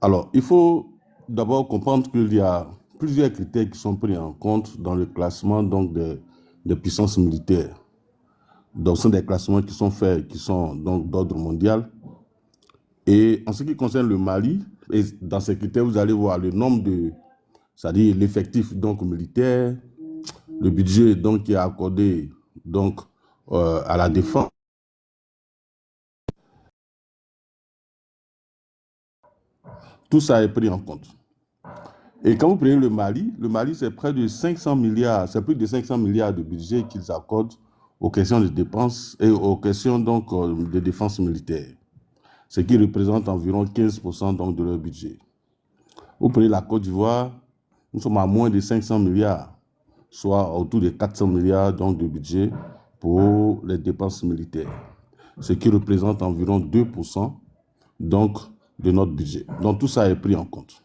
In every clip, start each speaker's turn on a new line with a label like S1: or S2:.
S1: Alors, il faut d'abord comprendre qu'il y a plusieurs critères qui sont pris en compte dans le classement donc, des puissances militaires. Donc, ce sont des classements qui sont faits, qui sont donc d'ordre mondial. Et en ce qui concerne le Mali, et dans ces critères, vous allez voir le nombre de, c'est-à-dire l'effectif donc militaire, le budget donc qui est accordé donc à la défense. Tout ça est pris en compte. Et quand vous prenez le Mali c'est près de 500 milliards, c'est plus de 500 milliards de budget qu'ils accordent aux questions de dépenses et aux questions donc de défense militaire, ce qui représente environ 15% donc de leur budget. Vous prenez la Côte d'Ivoire, nous sommes à moins de 500 milliards, soit autour de 400 milliards donc de budget pour les dépenses militaires, ce qui représente environ 2% donc de notre budget. Donc tout ça est pris en compte.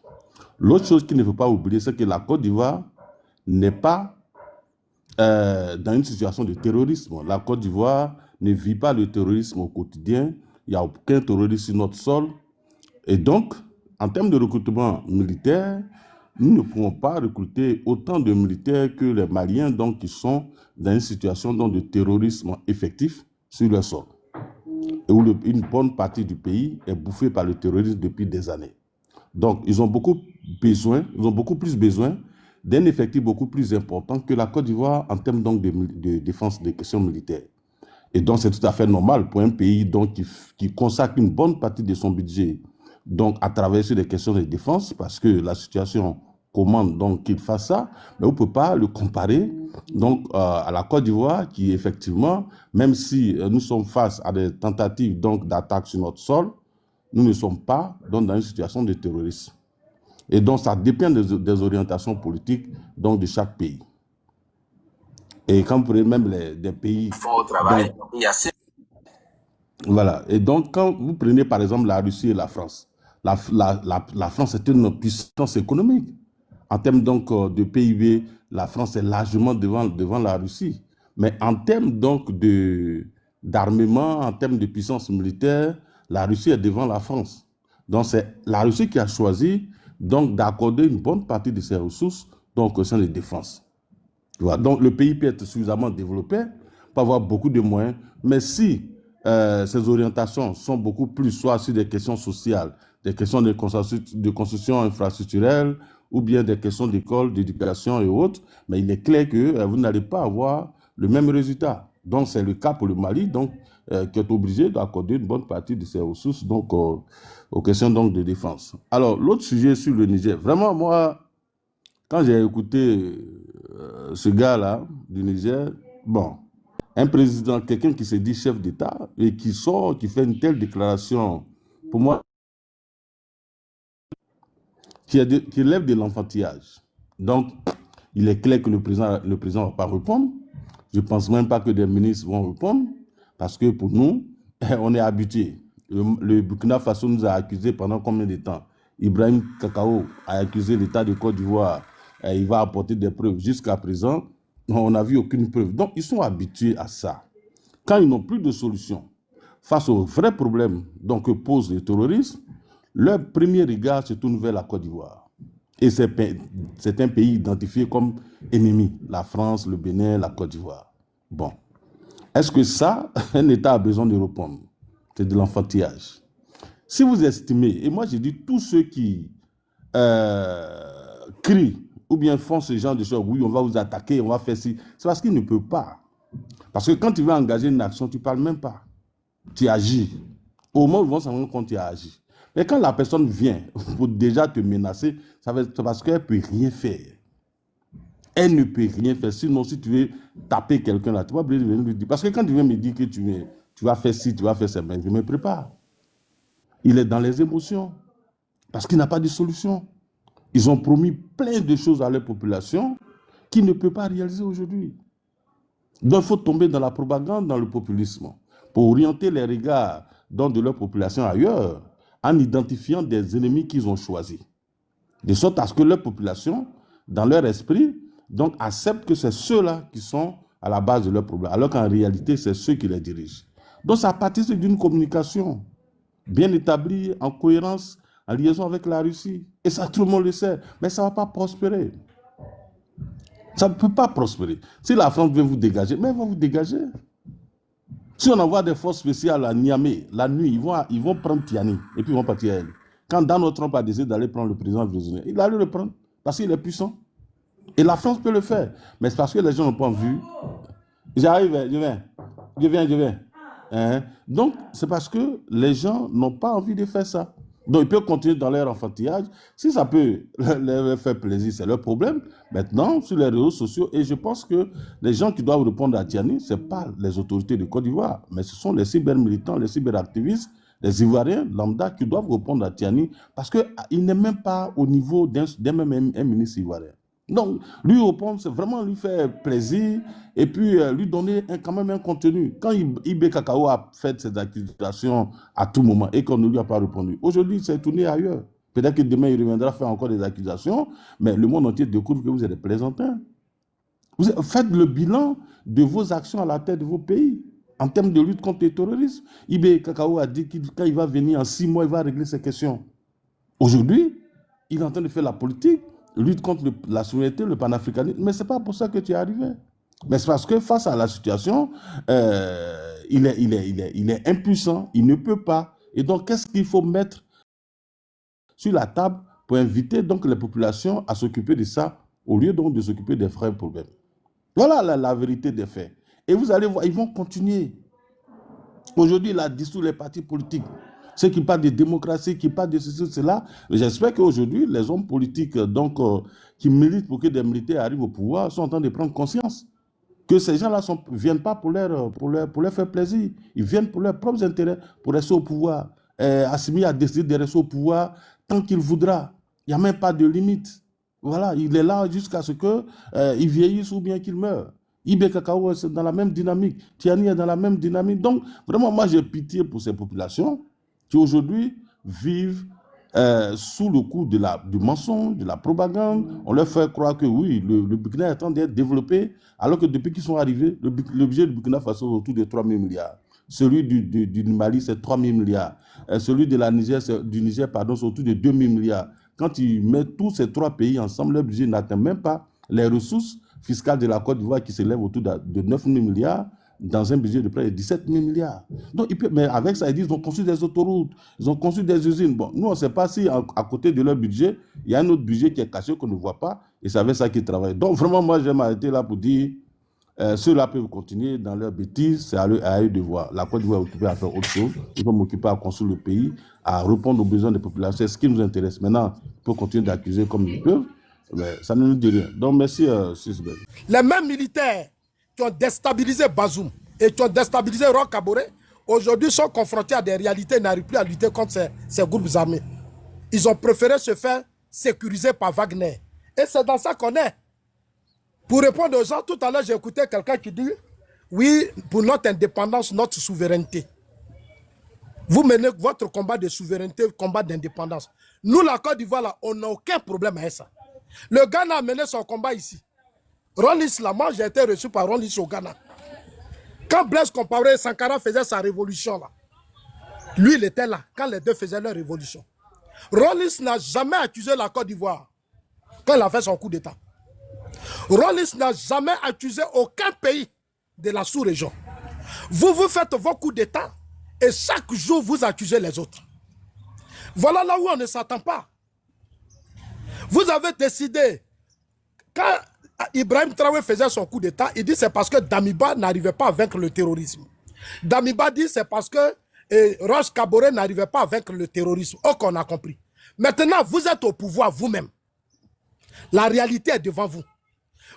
S1: L'autre chose qu'il ne faut pas oublier, c'est que la Côte d'Ivoire n'est pas dans une situation de terrorisme. La Côte d'Ivoire ne vit pas le terrorisme au quotidien. Il n'y a aucun terroriste sur notre sol. Et donc, en termes de recrutement militaire, nous ne pouvons pas recruter autant de militaires que les Maliens donc, qui sont dans une situation donc, de terrorisme effectif sur leur sol. Et où une bonne partie du pays est bouffée par le terrorisme depuis des années. Donc, ils ont beaucoup plus besoin d'un effectif beaucoup plus important que la Côte d'Ivoire en termes donc de défense des questions militaires. Et donc, c'est tout à fait normal pour un pays donc, qui consacre une bonne partie de son budget donc, à travers sur des questions de défense, parce que la situation commande donc qu'il fasse ça, mais on ne peut pas le comparer donc, à la Côte d'Ivoire qui, effectivement, même si nous sommes face à des tentatives d'attaque sur notre sol, nous ne sommes pas donc, dans une situation de terrorisme. Et donc, ça dépend des orientations politiques donc, de chaque pays. Et quand vous prenez même des pays... Voilà. Et donc, quand vous prenez par exemple la Russie et la France, la France est une puissance économique. En termes donc de PIB, la France est largement devant la Russie. Mais en termes donc d'armement, en termes de puissance militaire, la Russie est devant la France. Donc, c'est la Russie qui a choisi donc d'accorder une bonne partie de ses ressources donc au sein de défense. Voilà. Donc, le pays peut être suffisamment développé, peut avoir beaucoup de moyens, mais si ces orientations sont beaucoup plus soit sur des questions sociales, des questions de construction infrastructurelle, ou bien des questions d'école, d'éducation et autres, mais il est clair que vous n'allez pas avoir le même résultat. Donc, c'est le cas pour le Mali, donc, qui est obligé d'accorder une bonne partie de ses ressources donc, aux questions donc, de défense. Alors, l'autre sujet sur le Niger, vraiment, moi, quand j'ai écouté ce gars-là du Niger, bon, un président, quelqu'un qui se dit chef d'État et qui sort, qui fait une telle déclaration, pour moi, qui lève de l'enfantillage. Donc, il est clair que le président ne va pas répondre. Je ne pense même pas que des ministres vont répondre, parce que pour nous, on est habitués. Le Burkina Faso nous a accusés pendant combien de temps? Ibrahim Kakao a accusé l'État de Côte d'Ivoire. Il va apporter des preuves. Jusqu'à présent, on n'a vu aucune preuve. Donc, ils sont habitués à ça. Quand ils n'ont plus de solution face aux vrais problèmes donc, que pose le terrorisme, leur premier regard se tourne vers la Côte d'Ivoire. Et c'est un pays identifié comme ennemi. La France, le Bénin, la Côte d'Ivoire. Bon. Est-ce que ça, un État a besoin de répondre? C'est de l'enfantillage. Si vous estimez, et moi je dis tous ceux qui crient ou bien font ce genre de choses, oui, on va vous attaquer, on va faire ci, c'est parce qu'ils ne peuvent pas. Parce que quand tu veux engager une action, tu ne parles même pas. Tu agis. Au moment où ils vont s'en rendre compte, tu as agi. Mais quand la personne vient pour déjà te menacer, c'est parce qu'elle ne peut rien faire. Elle ne peut rien faire. Sinon, si tu veux taper quelqu'un là, tu vas venir lui dire. Parce que quand tu viens me dire que tu vas faire ci, tu vas faire ça, ben, je me prépare. Il est dans les émotions. Parce qu'il n'a pas de solution. Ils ont promis plein de choses à leur population qu'ils ne peuvent pas réaliser aujourd'hui. Donc, il faut tomber dans la propagande, dans le populisme, pour orienter les regards de leur population ailleurs, en identifiant des ennemis qu'ils ont choisis. De sorte à ce que leur population, dans leur esprit, donc accepte que c'est ceux-là qui sont à la base de leurs problèmes, alors qu'en réalité, c'est ceux qui les dirigent. Donc, ça participe d'une communication bien établie, en cohérence en liaison avec la Russie. Et ça, tout le monde le sait. Mais ça ne va pas prospérer. Ça ne peut pas prospérer. Si la France veut vous dégager, mais elle va vous dégager. Si on envoie des forces spéciales à Niamey, la nuit, ils vont prendre Tiani et puis ils vont partir à elle. Quand Donald Trump a décidé d'aller prendre le président brésilien, il allait le prendre parce qu'il est puissant. Et la France peut le faire. Mais c'est parce que les gens n'ont pas vu. J'arrive, je viens. Hein? Donc, c'est parce que les gens n'ont pas envie de faire ça. Donc, ils peuvent continuer dans leur enfantillage. Si ça peut leur faire plaisir, c'est leur problème. Maintenant, sur les réseaux sociaux, et je pense que les gens qui doivent répondre à Tiani, ce n'est pas les autorités de Côte d'Ivoire, mais ce sont les cybermilitants, les cyberactivistes, les Ivoiriens lambda qui doivent répondre à Tiani parce qu'il n'est même pas au niveau d'un même un ministre ivoirien. Donc, lui répondre, c'est vraiment lui faire plaisir et puis lui donner quand même un contenu. Quand Ibé Kakao a fait ses accusations à tout moment et qu'on ne lui a pas répondu, aujourd'hui, il s'est tourné ailleurs. Peut-être que demain, il reviendra faire encore des accusations, mais le monde entier découvre que vous êtes des plaisantins. Faites le bilan de vos actions à la tête de vos pays en termes de lutte contre le terrorisme. Ibé Kakao a dit que quand il va venir en 6 mois, il va régler ces questions. Aujourd'hui, il est en train de faire la politique, lutte contre la souveraineté, le panafricanisme, mais ce n'est pas pour ça que tu es arrivé. Mais c'est parce que face à la situation, il est impuissant, il ne peut pas. Et donc, qu'est-ce qu'il faut mettre sur la table pour inviter donc les populations à s'occuper de ça, au lieu donc de s'occuper des vrais problèmes. Voilà la vérité des faits. Et vous allez voir, ils vont continuer. Aujourd'hui, il a dissous les partis politiques. Ceux qui parlent de démocratie, qui parlent de ceci, cela. J'espère qu'aujourd'hui, les hommes politiques donc, qui militent pour que des militaires arrivent au pouvoir sont en train de prendre conscience que ces gens-là ne viennent pas pour leur faire plaisir. Ils viennent pour leurs propres intérêts, pour rester au pouvoir. Assimi a décidé de rester au pouvoir tant qu'il voudra. Il n'y a même pas de limite. Voilà, il est là jusqu'à ce qu'il vieillisse ou bien qu'il meure. Ibé Kakao est dans la même dynamique. Tiani est dans la même dynamique. Donc, vraiment, moi, j'ai pitié pour ces populations qui aujourd'hui vivent sous le coup du mensonge, de la propagande. On leur fait croire que oui, le Burkina est en train d'être développé, alors que depuis qu'ils sont arrivés, le budget du Burkina Faso est autour de 3 000 milliards. Celui du Mali, c'est 3 000 milliards. Celui du Niger, c'est autour de 2 000 milliards. Quand ils mettent tous ces 3 pays ensemble, leur budget n'atteint même pas les ressources fiscales de la Côte d'Ivoire qui s'élèvent autour de 9 000 milliards dans un budget de près de 17 000 milliards. Donc, mais avec ça, ils disent qu'ils ont construit des autoroutes, ils ont construit des usines. Bon, nous, on ne sait pas si à côté de leur budget, il y a un autre budget qui est caché qu'on ne voit pas, et c'est avec ça qu'ils travaillent. Donc, vraiment, moi, je vais m'arrêter là pour dire, ceux-là peuvent continuer dans leur bêtise, c'est à eux de voir. La Côte d'Ivoire est occupée à faire autre chose, ils vont m'occuper à construire le pays, à répondre aux besoins des populations, c'est ce qui nous intéresse. Maintenant, ils peuvent continuer d'accuser comme ils peuvent, mais ça ne nous dit rien. Donc, merci, Sisbel.
S2: Les mêmes militaires qui ont déstabilisé Bazoum et qui ont déstabilisé Roch Kaboré, aujourd'hui sont confrontés à des réalités et n'arrivent plus à lutter contre ces groupes armés. Ils ont préféré se faire sécuriser par Wagner. Et c'est dans ça qu'on est. Pour répondre aux gens, tout à l'heure, j'ai écouté quelqu'un qui dit « Oui, pour notre indépendance, notre souveraineté. » Vous menez votre combat de souveraineté, combat d'indépendance. Nous, la Côte d'Ivoire, là, on n'a aucun problème avec ça. Le Ghana a mené son combat ici. Ronis, là, moi, j'ai été reçu par Ronis au Ghana. Quand Blaise Compaoré et Sankara faisaient sa révolution, là, lui, il était là, quand les deux faisaient leur révolution. Ronis n'a jamais accusé la Côte d'Ivoire quand il a fait son coup d'État. Ronis n'a jamais accusé aucun pays de la sous-région. Vous faites vos coups d'État et chaque jour, vous accusez les autres. Voilà là où on ne s'attend pas. Vous avez décidé, quand Ibrahim Traoré faisait son coup d'État, il dit c'est parce que Damiba n'arrivait pas à vaincre le terrorisme. Damiba dit c'est parce que Roch Kaboré n'arrivait pas à vaincre le terrorisme. Oh, qu'on a compris. Maintenant, vous êtes au pouvoir vous-même. La réalité est devant vous.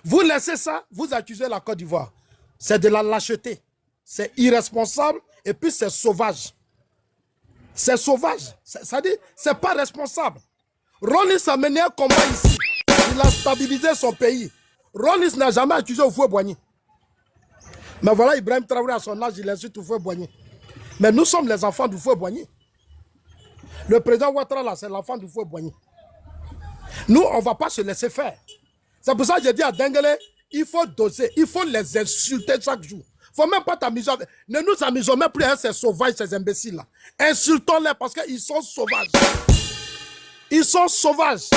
S2: Vous laissez ça, vous accusez la Côte d'Ivoire. C'est de la lâcheté. C'est irresponsable et puis c'est sauvage. C'est sauvage. Ça dit, c'est pas responsable. Ronis a mené un combat ici. Il a stabilisé son pays. Ronis n'a jamais accusé Houphouët-Boigny. Mais voilà, Ibrahim Traoré à son âge, il insulte Houphouët-Boigny. Mais nous sommes les enfants d'Houphouët-Boigny. Le président Ouattara, là, c'est l'enfant d'Houphouët-Boigny. Nous, on ne va pas se laisser faire. C'est pour ça que j'ai dit à Dengele, il faut doser, il faut les insulter chaque jour. Il ne faut même pas t'amuser. Ne nous amusons même plus à ces sauvages, ces imbéciles-là. Insultons-les parce qu'ils sont sauvages. Ils sont sauvages.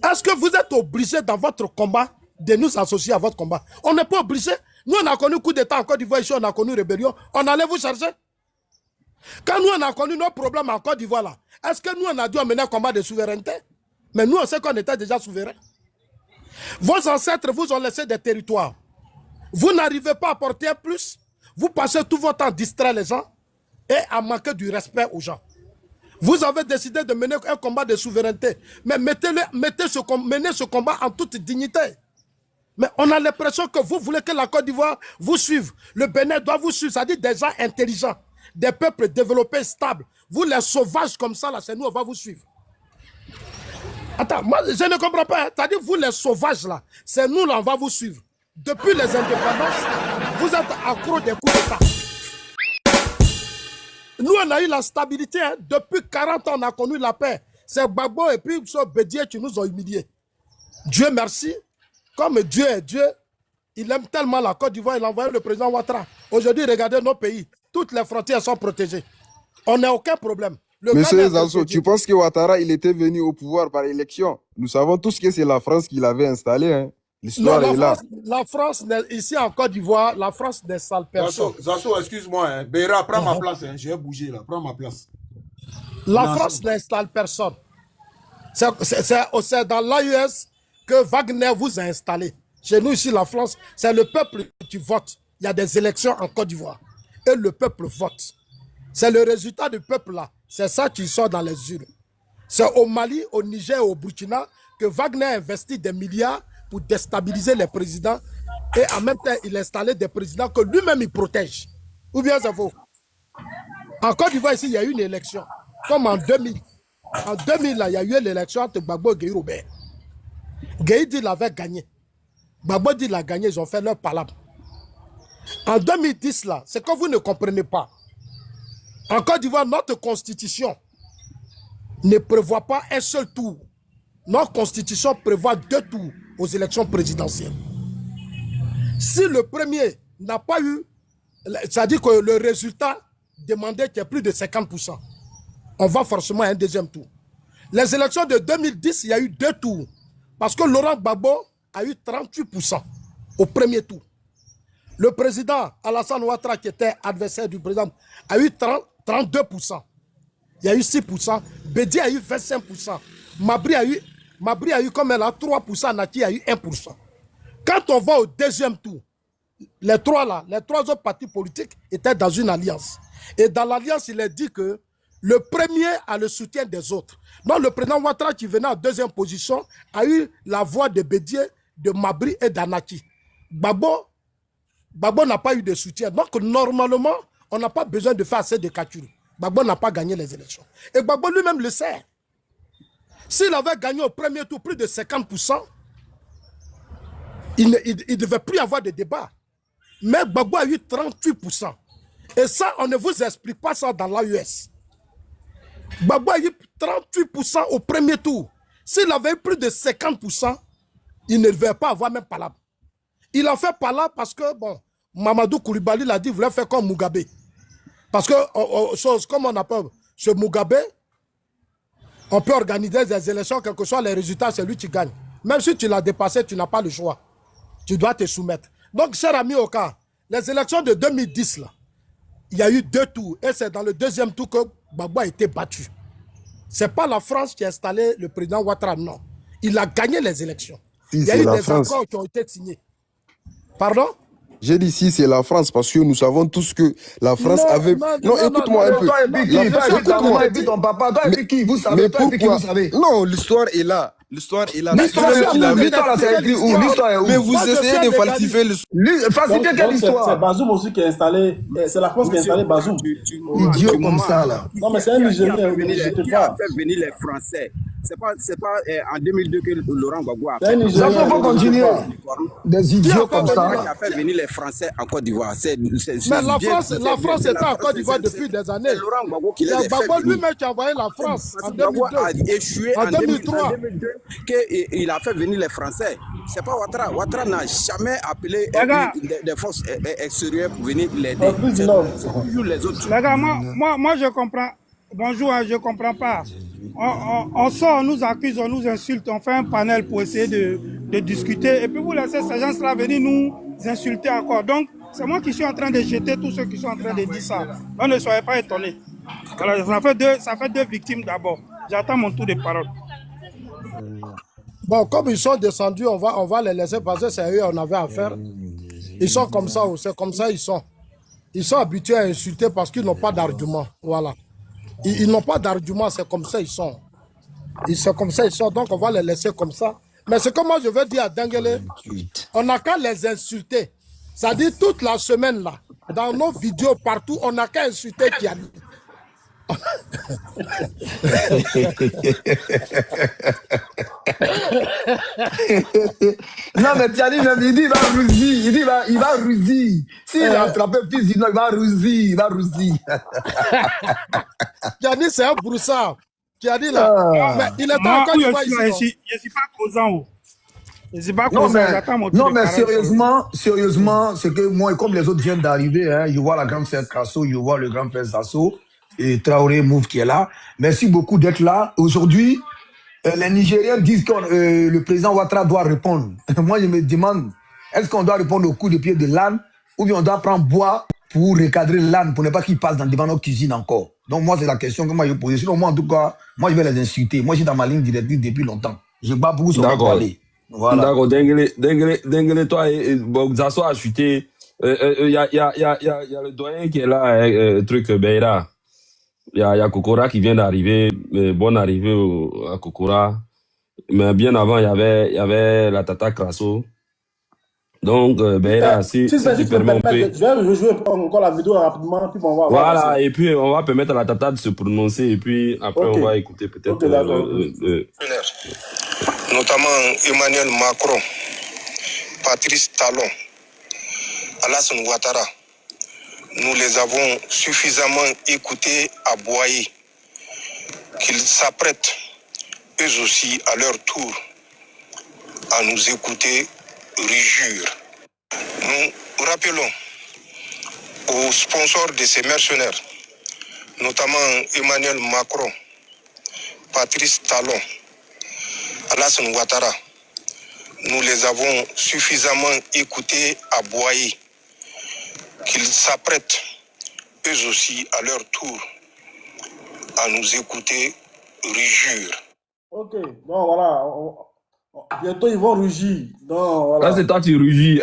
S2: Est-ce que vous êtes obligé dans votre combat de nous associer à votre combat? On n'est pas obligé. Nous, on a connu coup d'État en Côte d'Ivoire, ici, on a connu rébellion. On allait vous chercher. Quand nous, on a connu nos problèmes en Côte d'Ivoire, là, est-ce que nous, on a dû mener un combat de souveraineté? Mais nous, on sait qu'on était déjà souverains. Vos ancêtres vous ont laissé des territoires. Vous n'arrivez pas à porter plus. Vous passez tout votre temps à distraire les gens et à manquer du respect aux gens. Vous avez décidé de mener un combat de souveraineté. Mais menez ce combat en toute dignité. Mais on a l'impression que vous voulez que la Côte d'Ivoire vous suive. Le Bénin doit vous suivre. C'est-à-dire des gens intelligents, des peuples développés, stables. Vous, les sauvages comme ça, là, c'est nous, on va vous suivre. Attends, moi, je ne comprends pas. C'est-à-dire, vous, les sauvages, là, c'est nous, là, on va vous suivre. Depuis les indépendances, vous êtes accro des coups d'État. Nous, on a eu la stabilité. Hein. Depuis 40 ans, on a connu la paix. C'est Gbagbo et puis ce Bédié qui nous ont humiliés. Dieu merci. Comme Dieu est Dieu, il aime tellement la Côte d'Ivoire, il a envoyé le président Ouattara. Aujourd'hui, regardez nos pays. Toutes les frontières sont protégées. On n'a aucun problème.
S3: Monsieur Zazo, tu penses que Ouattara, il était venu au pouvoir par élection? Nous savons tous que c'est la France qui l'avait installé. Hein. L'histoire est là.
S2: La France, ici en Côte d'Ivoire, la France n'installe personne.
S4: Zazo, excuse-moi. Hein. Beira, prends ma place. Hein. J'ai bougé là. Prends ma place.
S2: La France n'installe personne. C'est dans l'AUS que Wagner vous a installé. Chez nous ici, la France, c'est le peuple qui vote. Il y a des élections en Côte d'Ivoire. Et le peuple vote. C'est le résultat du peuple là. C'est ça qui sort dans les urnes. C'est au Mali, au Niger et au Burkina que Wagner investit des milliards pour déstabiliser les présidents. Et en même temps, il a installé des présidents que lui-même il protège. Ou bien c'est faux? En Côte d'Ivoire, ici, il y a eu une élection. Comme en 2000. En 2000, là, il y a eu l'élection entre Gbagbo et Gueye Robert. Gueye dit qu'il avait gagné. Gbagbo dit qu'il a gagné, ils ont fait leur palabre. En 2010, là, c'est que vous ne comprenez pas. En Côte d'Ivoire, notre constitution ne prévoit pas un seul tour. Notre constitution prévoit 2 tours aux élections présidentielles. Si le premier n'a pas eu, c'est-à-dire que le résultat demandé qu'il y ait plus de 50%, on va forcément à un deuxième tour. Les élections de 2010, il y a eu 2 tours. Parce que Laurent Gbagbo a eu 38% au premier tour. Le président Alassane Ouattara, qui était adversaire du président, a eu 32%. Il y a eu 6%. Bédi a eu 25%. Mabri a eu comme elle a 3%. Naki a eu 1%. Quand on va au deuxième tour, les trois autres partis politiques étaient dans une alliance. Et dans l'alliance, il est dit que le premier a le soutien des autres. Donc le président Ouattara, qui venait en deuxième position, a eu la voix de Bédié, de Mabri et d'Anaki. Gbagbo n'a pas eu de soutien. Donc normalement, on n'a pas besoin de faire assez de calculs. Gbagbo n'a pas gagné les élections. Et Gbagbo lui-même le sait. S'il avait gagné au premier tour plus de 50%, il ne devait plus y avoir de débat. Mais Gbagbo a eu 38%. Et ça, on ne vous explique pas ça dans l'AUS. Gbagbo a eu 38% au premier tour. S'il avait eu plus de 50%, il ne devait pas avoir même palabre. Il a fait palabre parce que, bon, Mamadou Koulibaly l'a dit, il voulait faire comme Mugabe. Parce que, comme on appelle ce Mugabe, on peut organiser des élections, quels que soient les résultats, c'est lui qui gagne. Même si tu l'as dépassé, tu n'as pas le choix. Tu dois te soumettre. Donc, cher ami Oka, les élections de 2010, là, il y a eu 2 tours. Et c'est dans le deuxième tour que Gbagbo a été battu. Ce n'est pas la France qui a installé le président Ouattara, non. Il a gagné les élections.
S3: Si,
S2: il y a eu des accords qui ont été signés. Pardon?
S3: J'ai dit si c'est la France parce que nous savons tous que la France avait... Non, écoute-moi un peu.
S5: Toi et puis ton papa, toi et puis qui? Vous savez, toi et puis qui vous savez?
S3: Non, l'histoire est là. L'histoire est là.
S5: L'histoire c'est écrit où? L'histoire est où?
S3: Mais vous essayez de falsifier l'histoire.
S5: Falsifier quelle histoire?
S4: C'est Bazoum aussi qui a installé... C'est la France qui a installé Bazoum.
S5: Idiot comme ça, là.
S4: Non, mais c'est un Nigérien.
S6: Qui a fait venir les Français? C'est pas en 2002 que Laurent Gbagbo a
S4: fait.
S5: Ça faut continuer. Des idiots comme ça.
S6: Qui a fait venir les Français en Côte d'Ivoire?
S2: Mais la France était en Côte d'Ivoire depuis des années.
S6: C'est Laurent Gbagbo qui les a fait
S2: Gbagbo
S6: venir.
S2: lui-même qui a envoyé la France en
S6: Gbagbo
S2: 2002.
S6: a échoué
S2: en 2003.
S6: 2002 qu'il a fait venir les Français. C'est pas Ouattara. Ouattara n'a jamais appelé des forces extérieures pour venir l'aider.
S4: Les
S6: autres.
S7: Les gars, moi je comprends. bonjour, hein, je ne comprends pas. On sort, on nous accuse, on nous insulte, on fait un panel pour essayer de discuter. Et puis vous laissez ces gens-là venir nous insulter encore. Donc, c'est moi qui suis en train de jeter tous ceux qui sont en train de dire ça. Donc, ne soyez pas étonnés. Voilà, ça fait deux victimes d'abord. J'attends mon tour de parole.
S2: Bon, comme ils sont descendus, on va les laisser passer, c'est eux on avait affaire. Ils sont comme ça, c'est comme ça ils sont. Ils sont habitués à insulter parce qu'ils n'ont pas d'argument. Voilà. Ils n'ont pas d'argument, c'est comme ça ils sont. C'est comme ça ils sont, donc on va les laisser comme ça. Mais c'est comme moi je veux dire à Dengele, on n'a qu'à les insulter. Ça dit toute la semaine là, dans nos vidéos partout, on n'a qu'à insulter Kiani.
S5: Non, mais Tiani, même, il dit il va rousir. Il dit il va rousir. S'il a attrapé fils, il va rousir. Il va rousir.
S2: Kiani, c'est un broussard. Kiani là. Mais il est encore une fois ici.
S7: Je ne suis pas causant. Je ne suis pas causant, j'attends mon tour.
S5: Non, mais sérieusement, c'est que moi, comme les autres viennent d'arriver, hein, je vois la grande sœur Krasso, je vois le grand père Sasso, et Traoré Mouf qui est là. Merci beaucoup d'être là. Aujourd'hui, les Nigériens disent que le président Ouattara doit répondre. Moi, je me demande, est-ce qu'on doit répondre au coup de pied de l'âne ou bien on doit prendre bois pour recadrer l'âne pour ne pas qu'il passe devant nos cuisines encore? Donc, moi, c'est la question que moi, je pose. Sinon, moi, en tout cas, moi, je vais les insulter. Moi, je suis dans ma ligne directrice depuis longtemps. Je bats beaucoup sur mon aller. Voilà.
S8: D'accord, Dengele, toi, Zasso a chuté. Il y a le doyen qui est là, truc Beira. Il y a Kokora qui vient d'arriver. Bonne arrivée à Kokora. Mais bien avant, il y avait la Tata Krasso. Donc, Beira, si tu permets,
S1: je vais rejouer encore la vidéo rapidement, puis on va voir.
S8: Voilà, et puis on va permettre à la Tata de se prononcer, et puis après, on va écouter peut-être.
S9: Notamment Emmanuel Macron, Patrice Talon, Alassane Ouattara. Nous les avons suffisamment écoutés à Boaï, qu'ils s'apprêtent eux aussi à leur tour à nous écouter rugir. Nous rappelons aux sponsors de ces mercenaires, notamment Emmanuel Macron, Patrice Talon, Alassane Ouattara. Nous les avons suffisamment écoutés à Boaï, qu'ils s'apprêtent eux aussi à leur tour à nous écouter rugir.
S1: Ok, donc voilà, bientôt ils vont rugir. Donc, voilà.
S8: Ah, c'est toi qui rugis.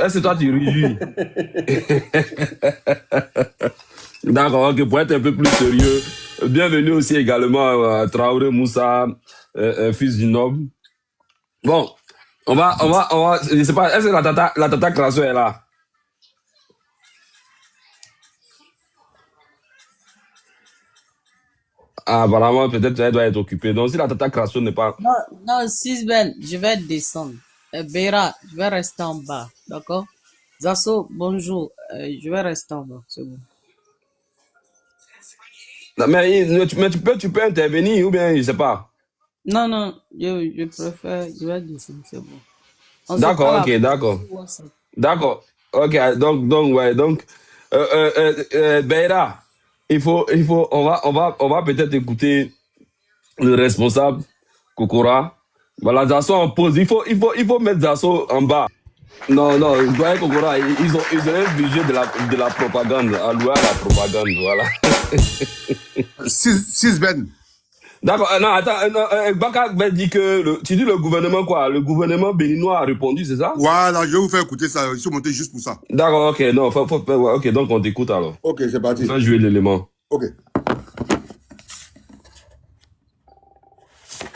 S8: D'accord, ok, pour être un peu plus sérieux, bienvenue aussi également à Traoré Moussa, fils du noble. Bon, on va, je sais pas, est-ce que la tata Krasso est là? Ah, apparemment, peut-être elle doit être occupée. Donc, si la tata Krasso n'est pas...
S10: Non, Sisbel, je vais descendre. Beira, je vais rester en bas, d'accord? Zasso, bonjour, je vais rester en bas, c'est bon.
S8: Non, mais tu peux intervenir ou bien, je sais pas.
S10: Non, je préfère, je vais descendre, c'est bon.
S8: D'accord, ok, d'accord. D'accord, ok, donc, Beira, on va peut-être écouter le responsable, Kokora. Voilà, Zasso en pause. Il faut mettre Zasso en bas. Non, doyen Kokora, ils ont un budget de la propagande, alloué à la propagande, voilà.
S4: 6 Ben.
S8: D'accord, non, attends, Baka dit que, tu dis le gouvernement quoi? Le gouvernement béninois a répondu, c'est ça?
S4: Voilà, je vais vous faire écouter ça, ils sont montés juste pour ça.
S8: D'accord, ok, non, ok, donc on t'écoute alors.
S4: Ok, c'est parti.
S8: On va jouer l'élément.
S4: Ok.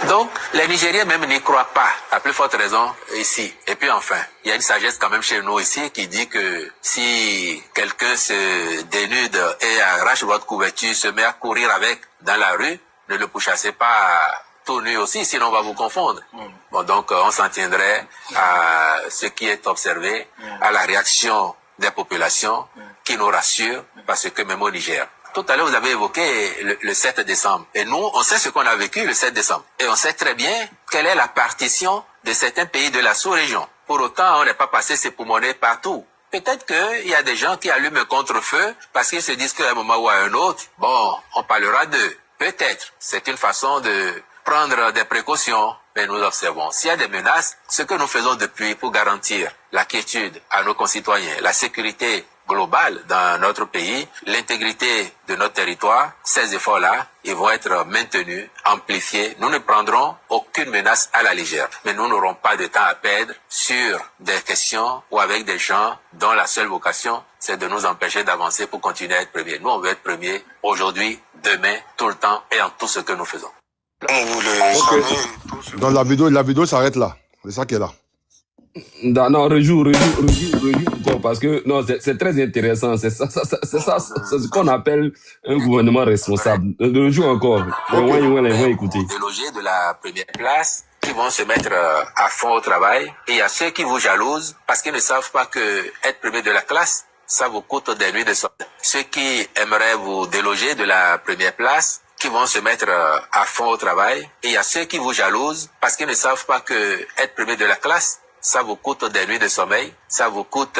S11: Donc, les Nigériens même n'y croient pas, à plus forte raison ici. Et puis enfin, il y a une sagesse quand même chez nous ici qui dit que si quelqu'un se dénude et arrache votre couverture, se met à courir avec dans la rue, ne le pourchassez pas tout nu aussi, sinon on va vous confondre. Bon, donc on s'en tiendrait à ce qui est observé, à la réaction des populations qui nous rassure, parce que même au Niger. Tout à l'heure, vous avez évoqué le 7 décembre. Et nous, on sait ce qu'on a vécu le 7 décembre. Et on sait très bien quelle est la partition de certains pays de la sous-région. Pour autant, on n'est pas passé ses poumonnets partout. Peut-être qu'il y a des gens qui allument un contre-feu parce qu'ils se disent qu'à un moment ou à un autre, bon, on parlera d'eux. Peut-être, c'est une façon de prendre des précautions, mais nous observons. S'il y a des menaces, ce que nous faisons depuis pour garantir la quiétude à nos concitoyens, la sécurité globale dans notre pays, l'intégrité de notre territoire, ces efforts-là, ils vont être maintenus, amplifiés. Nous ne prendrons aucune menace à la légère, mais nous n'aurons pas de temps à perdre sur des questions ou avec des gens dont la seule vocation, c'est de nous empêcher d'avancer pour continuer à être premiers. Nous, on veut être premiers aujourd'hui, demain, tout le temps et en tout ce que nous faisons.
S12: Donc la vidéo s'arrête là. C'est ça qui est là.
S8: Non, rejoue encore parce que non, c'est très intéressant. C'est ça, c'est ce qu'on appelle un gouvernement responsable. Rejoue encore. On va écouter.
S11: Délogés de la première place qui vont se mettre à fond au travail. Et il y a ceux qui vous jalousent parce qu'ils ne savent pas que être premier de la classe, ça vous coûte des nuits de sommeil. Ceux qui aimeraient vous déloger de la première place, qui vont se mettre à fond au travail. Et il y a ceux qui vous jalousent parce qu'ils ne savent pas que être premier de la classe, ça vous coûte des nuits de sommeil, ça vous coûte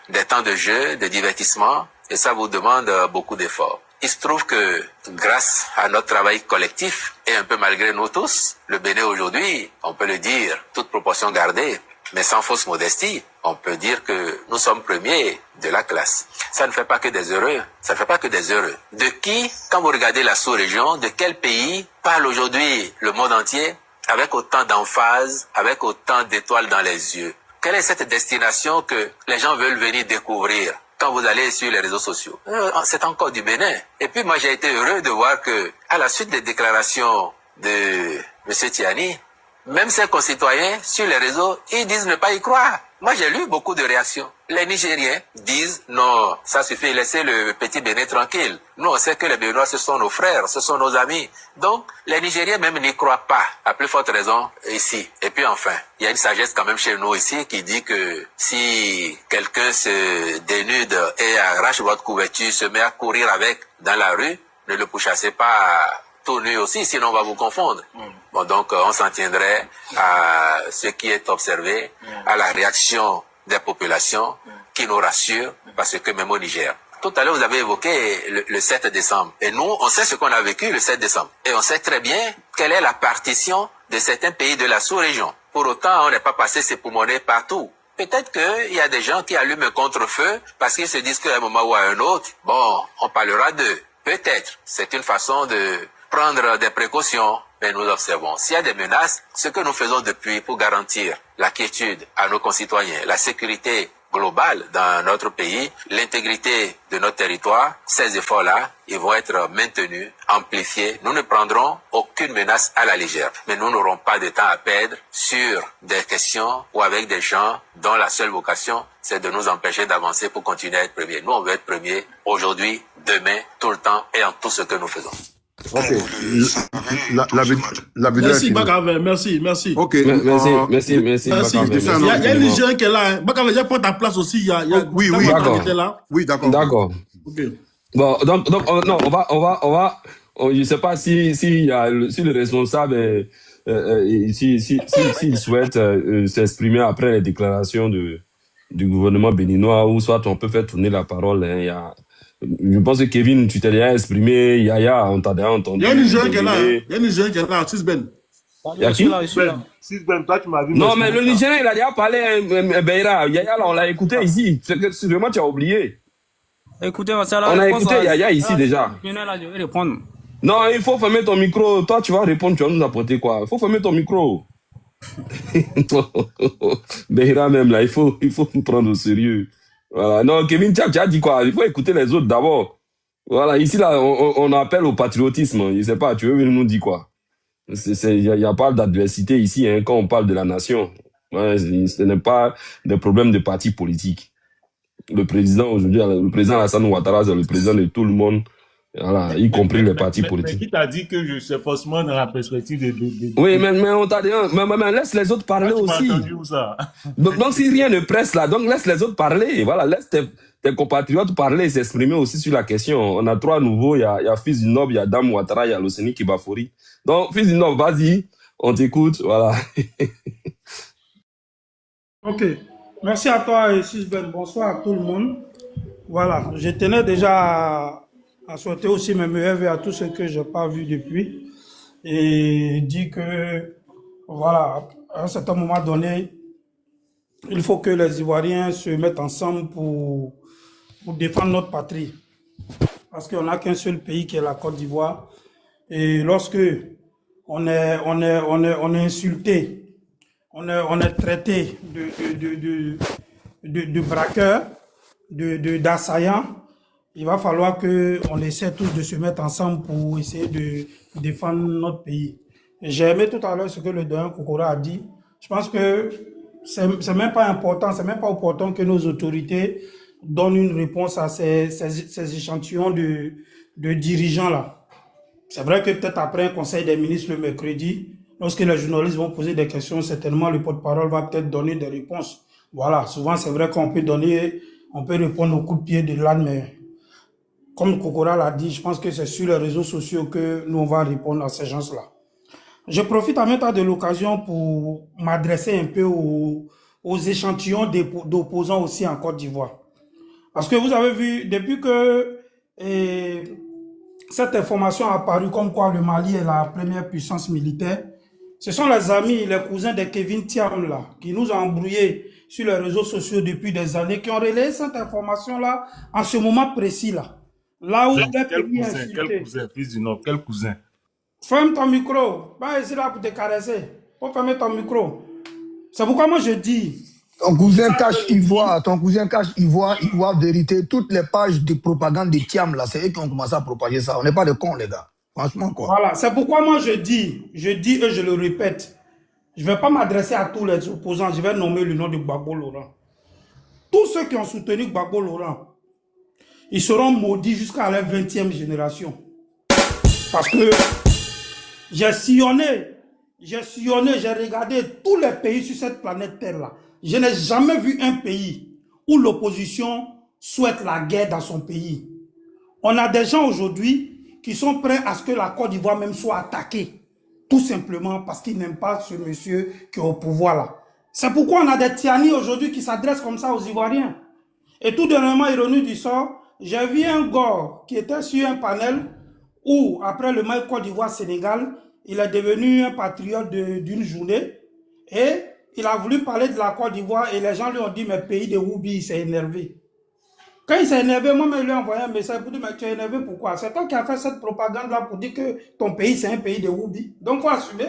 S11: des temps de jeu, de divertissement, et ça vous demande beaucoup d'efforts. Il se trouve que grâce à notre travail collectif, et un peu malgré nous tous, le Bénin aujourd'hui, on peut le dire, toute proportion gardée, mais sans fausse modestie, on peut dire que nous sommes premiers de la classe. Ça ne fait pas que des heureux. Ça ne fait pas que des heureux. De qui, quand vous regardez la sous-région, de quel pays parle aujourd'hui le monde entier avec autant d'emphase, avec autant d'étoiles dans les yeux? Quelle est cette destination que les gens veulent venir découvrir quand vous allez sur les réseaux sociaux? C'est encore du Bénin. Et puis moi, j'ai été heureux de voir que, à la suite des déclarations de M. Tiani, même ses concitoyens sur les réseaux, ils disent ne pas y croire. Moi, j'ai lu beaucoup de réactions. Les Nigériens disent non, ça suffit, laissez le petit Bénin tranquille. Nous, on sait que les Béninois, ce sont nos frères, ce sont nos amis. Donc, les Nigériens même n'y croient pas, à plus forte raison ici. Et puis enfin, il y a une sagesse quand même chez nous ici qui dit que si quelqu'un se dénude et arrache votre couverture, se met à courir avec dans la rue, ne le pourchassez pas tout nu aussi, sinon on va vous confondre. Bon, donc on s'en tiendrait à ce qui est observé, à la réaction des populations qui nous rassure, parce que même au Niger. Tout à l'heure, vous avez évoqué le 7 décembre. Et nous, on sait ce qu'on a vécu le 7 décembre. Et on sait très bien quelle est la partition de certains pays de la sous-région. Pour autant, on n'est pas passé s'époumoner partout. Peut-être qu'il y a des gens qui allument un contre-feu parce qu'ils se disent qu'à un moment ou à un autre, bon, on parlera d'eux. Peut-être. C'est une façon de prendre des précautions, mais nous observons. S'il y a des menaces, ce que nous faisons depuis pour garantir la quiétude à nos concitoyens, la sécurité globale dans notre pays, l'intégrité de notre territoire, ces efforts-là, ils vont être maintenus, amplifiés. Nous ne prendrons aucune menace à la légère, mais nous n'aurons pas de temps à perdre sur des questions ou avec des gens dont la seule vocation, c'est de nous empêcher d'avancer pour continuer à être premiers. Nous, on veut être premiers aujourd'hui, demain, tout le temps et en tout ce que nous faisons.
S12: Ok. La vidéo
S4: Merci, Bakave, merci.
S12: Ok.
S8: Merci.
S4: Il y a un Nigérien qui est là. Bakave, viens prendre ta place aussi.
S12: Oui,
S8: d'accord.
S12: Oui, d'accord.
S8: D'accord.
S4: Ok.
S8: Bon, donc non, on va, je sais pas si le responsable, s'il souhaite s'exprimer après les déclarations du gouvernement béninois, ou soit on peut faire tourner la parole. Hein, je pense que Kevin, tu t'es déjà exprimé, Yaya, on t'a déjà entendu.
S4: Il y a un Nigérien qui est là, Sisben.
S8: Il y a qui?
S4: Sisben, toi tu m'as vu.
S8: Non, mais le Nigérien, il a déjà parlé, Beira. Yaya, là, on l'a écouté ici. Sûrement, tu as oublié.
S13: Écoutez,
S8: on a écouté Yaya ici déjà.
S13: Je vais répondre.
S8: Non, il faut fermer ton micro. Toi, tu vas répondre, tu vas nous apporter quoi? Il faut fermer ton micro. Beira même, là, il faut nous prendre au sérieux. Voilà. Non, Kevin, tu as dit quoi? Il faut écouter les autres d'abord. Voilà, ici, là, on appelle au patriotisme. Je sais pas, tu veux nous dire quoi? Il y a pas d'adversité ici, hein, quand on parle de la nation. Ouais, ce n'est pas des problèmes de partis politiques. Le président, aujourd'hui, le président Alassane Ouattara, c'est le président de tout le monde. Voilà, y compris les partis politiques.
S14: Mais qui t'a dit que je suis forcément dans la perspective de...
S8: Oui, mais on t'a dit, mais laisse les autres parler aussi.
S14: Où ça?
S8: donc, si rien ne presse là, donc laisse les autres parler. Voilà, laisse tes compatriotes parler et s'exprimer aussi sur la question. On a 3 nouveaux, il y a Fils du Noble, il y a Dame Ouattara, il y a Loseni Kibafori. Donc, Fils du Noble, vas-y, on t'écoute, voilà.
S7: Ok, merci à toi, Sisben. Bonsoir à tout le monde. Voilà, je tenais déjà a souhaité aussi mes meilleurs vœux à tous ceux que je n'ai pas vus depuis et dit que, voilà, à un certain moment donné, il faut que les Ivoiriens se mettent ensemble pour défendre notre patrie. Parce qu'on n'a qu'un seul pays qui est la Côte d'Ivoire. Et lorsque on est insulté, on est traité de braqueurs, d'assaillants, il va falloir qu'on essaie tous de se mettre ensemble pour essayer de défendre notre pays. J'ai aimé tout à l'heure ce que le doyen Kokora a dit. Je pense que c'est même pas important, c'est même pas opportun que nos autorités donnent une réponse à ces échantillons de dirigeants-là. C'est vrai que peut-être après un conseil des ministres le mercredi, lorsque les journalistes vont poser des questions, certainement le porte-parole va peut-être donner des réponses. Voilà, souvent c'est vrai qu'on peut répondre au coup de pied de l'âne, mais comme Kokora l'a dit, je pense que c'est sur les réseaux sociaux que nous on va répondre à ces gens-là. Je profite en même temps de l'occasion pour m'adresser un peu aux échantillons d'opposants aussi en Côte d'Ivoire. Parce que vous avez vu, depuis que cette information a apparu comme quoi le Mali est la première puissance militaire, ce sont les amis, les cousins de Kevin Thiam là, qui nous ont embrouillés sur les réseaux sociaux depuis des années, qui ont relayé cette information-là en ce moment précis là. Là où
S14: Quel cousin, fils du Nord, quel cousin?
S7: Ferme ton micro. Pas ici là pour te caresser. Faut fermer ton micro. C'est pourquoi moi je dis.
S5: Ton cousin cache Ivoire, Ivoire vérité. Toutes les pages de propagande de Thiam là, c'est eux qui ont commencé à propager ça. On n'est pas des cons, les gars. Franchement, quoi.
S7: Voilà, c'est pourquoi moi je dis et je le répète. Je ne vais pas m'adresser à tous les opposants. Je vais nommer le nom de Gbagbo Laurent. Tous ceux qui ont soutenu Gbagbo Laurent, ils seront maudits jusqu'à la 20e génération. Parce que j'ai sillonné, j'ai regardé tous les pays sur cette planète Terre-là. Je n'ai jamais vu un pays où l'opposition souhaite la guerre dans son pays. On a des gens aujourd'hui qui sont prêts à ce que la Côte d'Ivoire même soit attaquée. Tout simplement parce qu'ils n'aiment pas ce monsieur qui est au pouvoir là. C'est pourquoi on a des tyrannies aujourd'hui qui s'adressent comme ça aux Ivoiriens. Et tout dernièrement, ironie du sort, j'ai vu un gars qui était sur un panel où, après le match Côte d'Ivoire-Sénégal, il est devenu un patriote d'une journée et il a voulu parler de la Côte d'Ivoire et les gens lui ont dit, mais pays de Woubi, il s'est énervé. Quand il s'est énervé, moi-même, je lui ai envoyé un message pour dire, mais tu es énervé pourquoi? C'est toi qui as fait cette propagande-là pour dire que ton pays, c'est un pays de Woubi. Donc, il faut assumer.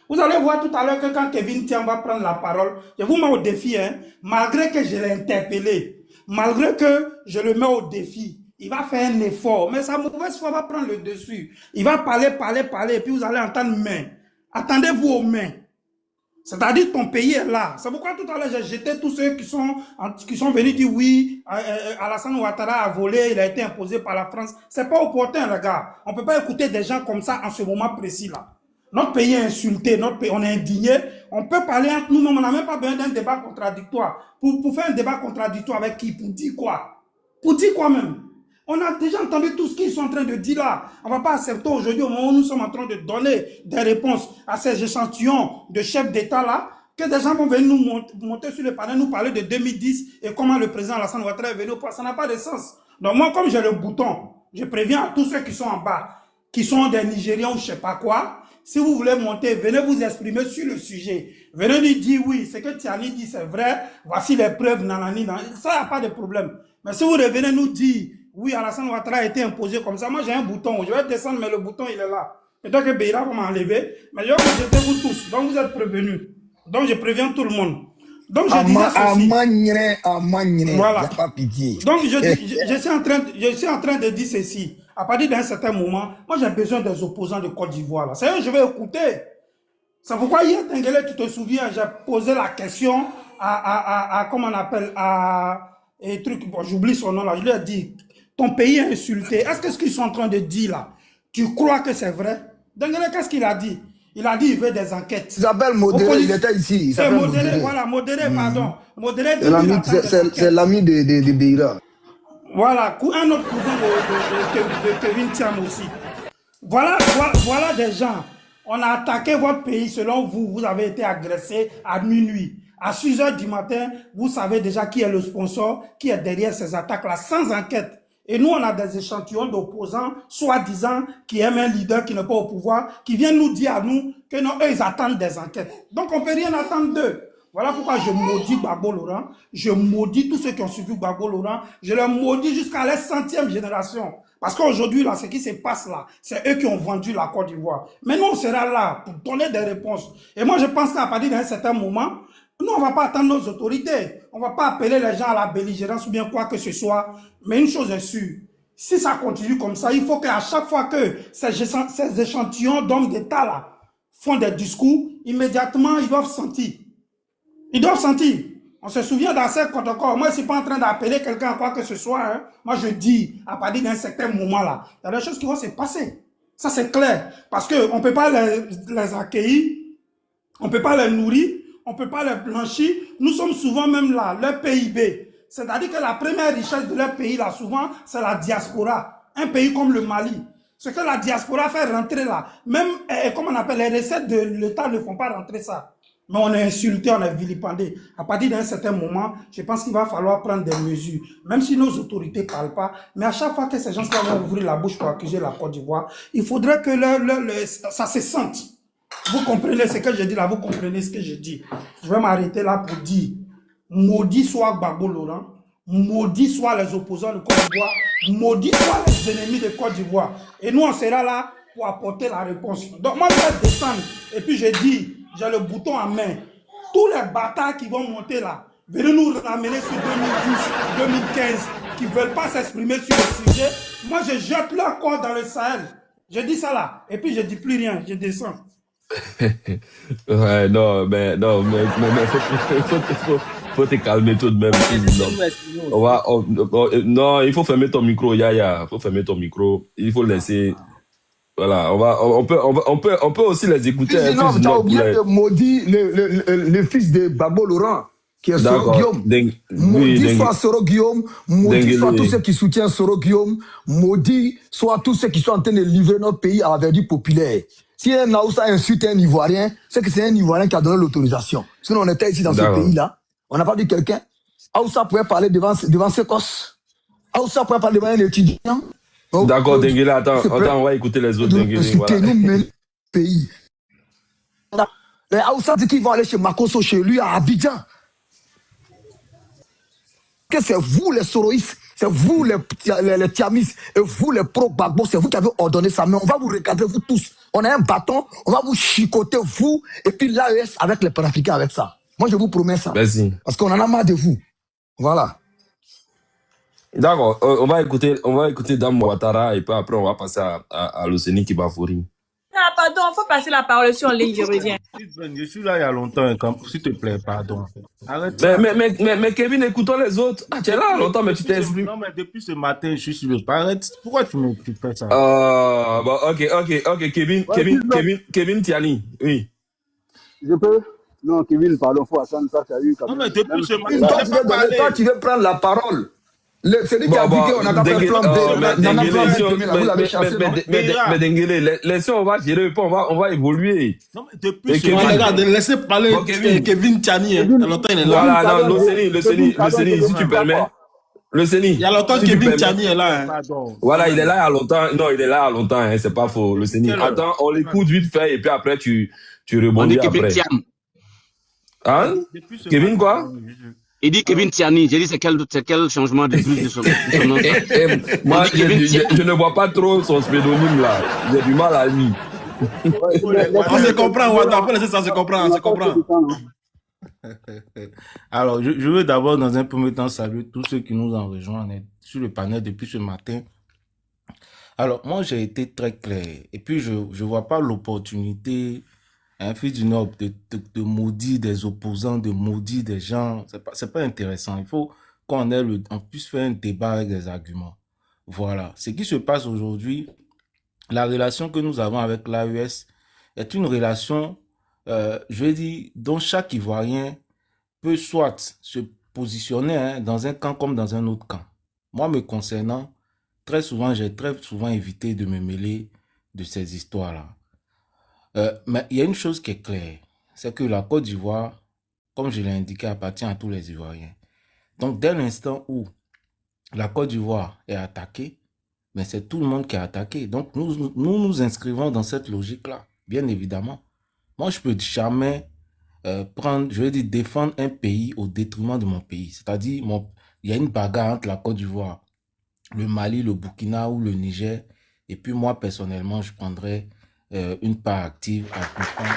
S7: Vous allez voir tout à l'heure que quand Kevin Thiam va prendre la parole, je vous mets au défi, hein, malgré que je l'ai interpellé, malgré que je le mets au défi, il va faire un effort, mais sa mauvaise foi va prendre le dessus. Il va parler, et puis vous allez entendre main. Attendez-vous aux mains. C'est-à-dire ton pays est là. C'est pourquoi tout à l'heure j'ai jeté tous ceux qui sont venus dire oui, Alassane Ouattara a volé, il a été imposé par la France. C'est pas opportun, les gars. On peut pas écouter des gens comme ça en ce moment précis là. Notre pays est insulté, notre pays, on est indigné. On peut parler entre nous-mêmes, on n'a même pas besoin d'un débat contradictoire. Pour faire un débat contradictoire avec qui? Pour dire quoi? Pour dire quoi même? On a déjà entendu tout ce qu'ils sont en train de dire là. On ne va pas accepter aujourd'hui, au moment où nous sommes en train de donner des réponses à ces échantillons de chefs d'État là, que des gens vont venir nous monter sur le panel, nous parler de 2010 et comment le président Alassane Ouattara est venu au pouvoir. Ça n'a pas de sens. Donc moi, comme j'ai le bouton, je préviens à tous ceux qui sont en bas, qui sont des Nigériens ou je ne sais pas quoi, si vous voulez monter, venez vous exprimer sur le sujet. Venez lui dire oui, ce que Tiani dit c'est vrai, voici les preuves, nanani, nanani. Ça, il n'y a pas de problème. Mais si vous revenez nous dire oui, Alassane Ouattara a été imposé comme ça. Moi, j'ai un bouton. Je vais descendre, mais le bouton, il est là. Peut-être que Beira va m'enlever. Mais je vais vous jeter vous tous. Donc, vous êtes prévenus. Donc, je préviens tout le monde. Donc, je disais ceci. Voilà.
S5: Pas pitié.
S7: Donc, je suis en train de dire ceci. À partir d'un certain moment, moi, j'ai besoin des opposants de Côte d'Ivoire. Là. C'est eux que je vais écouter. C'est pourquoi hier, Tenguele, tu te souviens, j'ai posé la question à comment on appelle, bon, j'oublie son nom là. Je lui ai dit, ton pays est insulté. Est-ce que ce qu'ils sont en train de dire là, tu crois que c'est vrai? Dengele, qu'est-ce qu'il a dit? Il a dit qu'il veut des enquêtes.
S5: Il s'appelle Modéré, il était ici. Il s'appelle
S7: Modéré. Voilà, Modéré, pardon. Modéré,
S5: c'est l'ami de Beira.
S7: Voilà, un autre cousin de Kevin Thiam aussi. Voilà des gens. On a attaqué votre pays selon vous. Vous avez été agressé à minuit. À 6 h du matin, vous savez déjà qui est le sponsor, qui est derrière ces attaques-là, sans enquête. Et nous, on a des échantillons d'opposants, soi-disant, qui aiment un leader qui n'est pas au pouvoir, qui viennent nous dire à nous que non, eux, ils attendent des enquêtes. Donc, on ne peut rien attendre d'eux. Voilà pourquoi je maudis Gbagbo Laurent, je maudis tous ceux qui ont suivi Gbagbo Laurent, je les maudis jusqu'à la 100e génération. Parce qu'aujourd'hui, là, ce qui se passe là, c'est eux qui ont vendu la Côte d'Ivoire. Mais nous, on sera là pour donner des réponses. Et moi, je pense qu'à partir d'un certain moment, nous, on ne va pas attendre nos autorités. On ne va pas appeler les gens à la belligérance ou bien quoi que ce soit. Mais une chose est sûre, si ça continue comme ça, il faut qu'à chaque fois que ces échantillons d'hommes d'État là font des discours, immédiatement, ils doivent sentir. Ils doivent sentir. On se souvient dans ces protocoles. Moi, je ne suis pas en train d'appeler quelqu'un à quoi que ce soit. Hein. Moi, je dis, à partir d'un certain moment là, il y a des choses qui vont se passer. Ça, c'est clair. Parce qu'on ne peut pas les accueillir, on ne peut pas les nourrir, on ne peut pas les blanchir. Nous sommes souvent même là, leur PIB. C'est-à-dire que la première richesse de leur pays, là, souvent, c'est la diaspora. Un pays comme le Mali. Ce que la diaspora fait rentrer là, même, comme on appelle, les recettes de l'État ne font pas rentrer ça. Mais on est insulté, on est vilipendé. À partir d'un certain moment, je pense qu'il va falloir prendre des mesures. Même si nos autorités ne parlent pas, mais à chaque fois que ces gens-là vont ouvrir la bouche pour accuser la Côte d'Ivoire, il faudrait que ça se sente. Vous comprenez ce que je dis là, vous comprenez ce que je dis. Je vais m'arrêter là pour dire, maudit soit Gbagbo Laurent, maudit soit les opposants de Côte d'Ivoire, maudit soit les ennemis de Côte d'Ivoire. Et nous, on sera là pour apporter la réponse. Donc moi, je vais descendre et puis je dis, j'ai le bouton en main. Tous les bâtards qui vont monter là, venez nous ramener sur 2010, 2015, qui ne veulent pas s'exprimer sur le sujet. Moi, je jette leur corps dans le Sahel. Je dis ça là. Et puis, je ne dis plus rien. Je descends.
S8: Ouais, non, mais faut te calmer tout de même. Non, il faut fermer ton micro, Yaya. Il faut fermer ton micro. Il faut laisser. Voilà, on peut aussi les écouter.
S5: Non, tu as oublié de maudire le fils de Gbagbo Laurent, qui est Soro Guillaume. Maudit soit Soro Guillaume, maudit soit tous ceux qui soutiennent Soro Guillaume, maudit soit tous ceux qui sont en train de livrer notre pays à la verdure populaire. Si un Aoussa insulte un Ivoirien, c'est que c'est un Ivoirien qui a donné l'autorisation. Sinon, on était ici dans ce pays-là, on n'a pas dit quelqu'un. Aoussa pouvait parler devant ses cosses. Aoussa pouvait parler devant un étudiant.
S8: D'accord, Denguele, attends, on va écouter les autres Denguele.
S5: Voilà. Nous menons le pays. Les Aoussa disent qu'ils vont aller chez Makosso, chez lui, à Abidjan. Que c'est vous les soroïstes, c'est vous les tiamis, et vous les pro-Gbagbo, c'est vous qui avez ordonné ça. Mais on va vous regarder, vous tous. On a un bâton, on va vous chicoter, vous, et puis l'AES avec les panafricains avec ça. Moi, je vous promets ça.
S8: Merci.
S5: Parce qu'on en a marre de vous. Voilà.
S8: D'accord, on va écouter Dame Ouattara et puis après on va passer à l'Océanie qui va fourrir.
S15: Ah, pardon, il faut passer la parole sur en ligne, je reviens.
S14: Je suis là il y a longtemps, s'il te plaît, pardon. Arrête.
S8: Mais Kevin, écoutons les autres. Ah, tu es là longtemps, mais tu t'es exprimé.
S14: Non, mais depuis ce matin, je suis sur le arrête. Pourquoi tu fais ça?
S8: Bon, ok, Kevin Tiani, oui.
S16: Je peux? Non, Kevin, pardon, faut attendre ça, ça a eu.
S14: Non, mais depuis ce matin,
S5: toi, tu veux prendre la parole. C'est lui qui a dit qu'on a qu'à faire plan B.
S8: Mais Denguele, laissez, on va gérer, on va évoluer.
S4: Non, mais depuis ce matin, regarde, laissez parler Kevin Tiani. Il y a longtemps, il est là.
S8: Voilà, non, le si tu permets. Le Séni.
S4: Il y a longtemps que Kevin Tiani est là.
S8: Voilà, il est là il y a longtemps. Non, il est là il y a longtemps, c'est pas faux. Le Séni. Attends, on l'écoute vite fait et puis après, tu rebondis après. Hein? Kevin quoi?
S17: Il dit Kevin Tiani. J'ai dit c'est quel changement de plus de son nom?
S8: Moi, je ne vois pas trop son pseudonyme là. J'ai du mal à lui.
S4: On se comprend, on peut laisser ça se comprendre, on se comprend.
S14: Alors, je veux d'abord, dans un premier temps, saluer tous ceux qui nous ont rejoints sur le panel depuis ce matin. Alors, moi, j'ai été très clair. Et puis, je ne vois pas l'opportunité, un fils du Nord, de maudire des opposants, de maudire des gens. C'est pas intéressant. Il faut qu'on puisse faire un débat avec des arguments. Voilà. Ce qui se passe aujourd'hui, la relation que nous avons avec l'AES est une relation, je veux dire, dont chaque Ivoirien peut soit se positionner dans un camp comme dans un autre camp. Moi, me concernant, j'ai très souvent évité de me mêler de ces histoires-là. Mais il y a une chose qui est claire, c'est que la Côte d'Ivoire, comme je l'ai indiqué, appartient à tous les Ivoiriens. Donc, dès l'instant où la Côte d'Ivoire est attaquée, mais c'est tout le monde qui est attaqué. Donc, nous inscrivons dans cette logique-là, bien évidemment. Moi, je peux jamais défendre un pays au détriment de mon pays. C'est-à-dire, il y a une bagarre entre la Côte d'Ivoire, le Mali, le Burkina ou le Niger. Et puis moi, personnellement, je prendrais une part active à défendre.